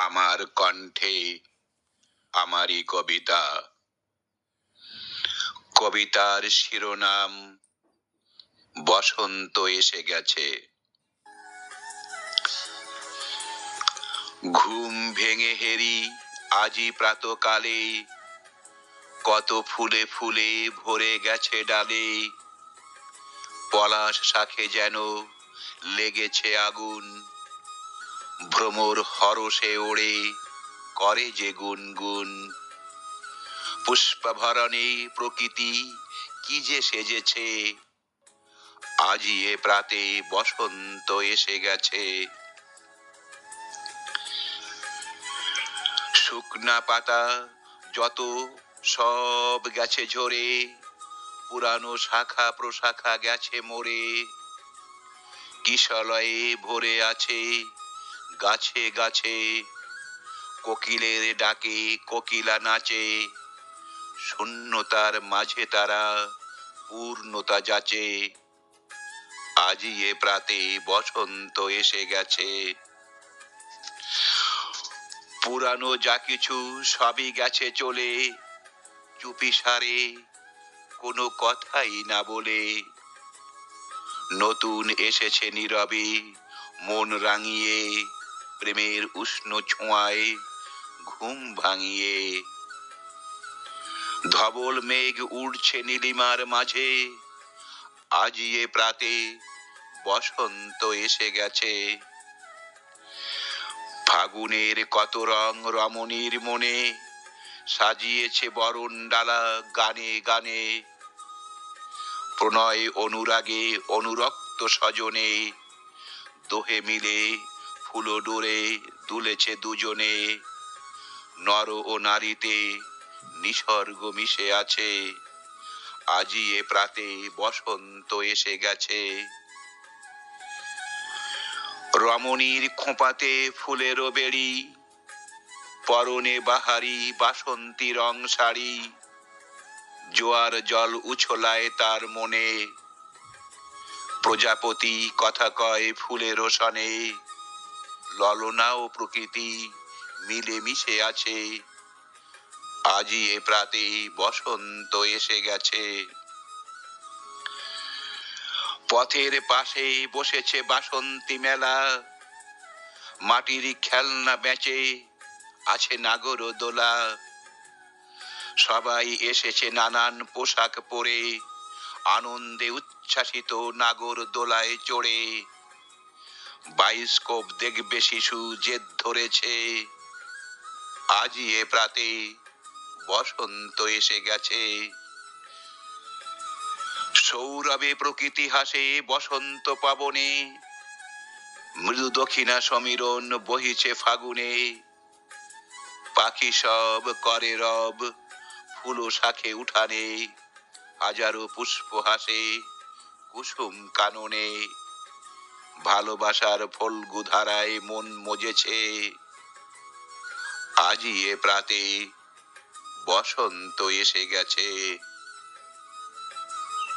আমার কণ্ঠে আমারই কবিতা। কবিতার শিরোনাম বসন্ত এসে গেছে। ঘুম ভেঙে হেরি আজি প্রাতকালে, কত ফুলে ফুলে ভরে গেছে ডালে। পলাশ শাখে যেন লেগেছে আগুন, ভ্রমর হরষে ওড়ে করে যে গুনগুন। পুষ্পভরণে প্রকৃতি কি যে সেজেছে, আজি এ প্রাতে বসন্ত এসে গেছে। শুকনা পাতা যত সব গেছে ঝরে, পুরানো শাখা প্রশাখা গেছে মরে। কিশলয়ে ভরে আছে গাছে গাছে, কোকিলের ডাকে কোকিলা নাচে। শূন্যতার মাঝে তারা পূর্ণতা যাচে, আজি এ প্রাতে বসন্ত এসে গেছে। পুরানো যা কিছু সবই গেছে চলে, চুপিসারে কোনো কথাই না বলে। নতুন এসেছে নীরবে মন রাঙিয়ে, প্রেমের উষ্ণ ছোঁয়ায় ঘুম ভাঙিয়ে। ধবল মেঘ উড়ছে নীলিমার মাঝে, আজি এ প্রাতে বসন্ত এসে গেছে। ফাগুনের কত রং রমণীর মনে, সাজিয়েছে বরণ ডালা গানে গানে। প্রণয় অনুরাগে অনুরক্ত স্বজনে, দোহে মিলে ফুলো ডোরে দুলেছে দুজনে। নর ও নারীতে নিসর্গ মিশে আছে, আজি এ প্রাতে বসন্ত এসে গেছে। রমণীর খোঁপাতে ফুলেরও বেড়ি, পরনে বাহারি বাসন্তী রং শাড়ি। জোয়ার জল উছলায় তার মনে, প্রজাপতি কথা কয় ফুলের সনে। ললনা ও প্রকৃতি মিলে মিশে আছে, আজি এ প্রাতে বসন্ত এসে গেছে। পথের পাশে বসেছে বাসন্তী মেলা, মাটির খেলনা বেচে আছে নাগর দোলা। সবাই এসেছে নানান পোশাক পরে, আনন্দে উচ্ছ্বাসিত নাগর দোলায় চড়ে। বায়োস্কোপ দেখবে শিশু জেদ ধরেছে, আজি এ প্রাতে বসন্ত এসে গেছে। সৌরভে প্রকৃতি হাসে বসন্ত পাবনে, মৃদু দক্ষিণা সমীরণ বহিছে ফাগুনে। পাখি সব করে রব ফুলো শাখে উঠানে, হাজারো পুষ্প হাসে কুসুম কাননে। ভালোবাসার ফল্গু ধারায় মন মজেছে, আজি এ প্রাতে বসন্ত এসে গেছে।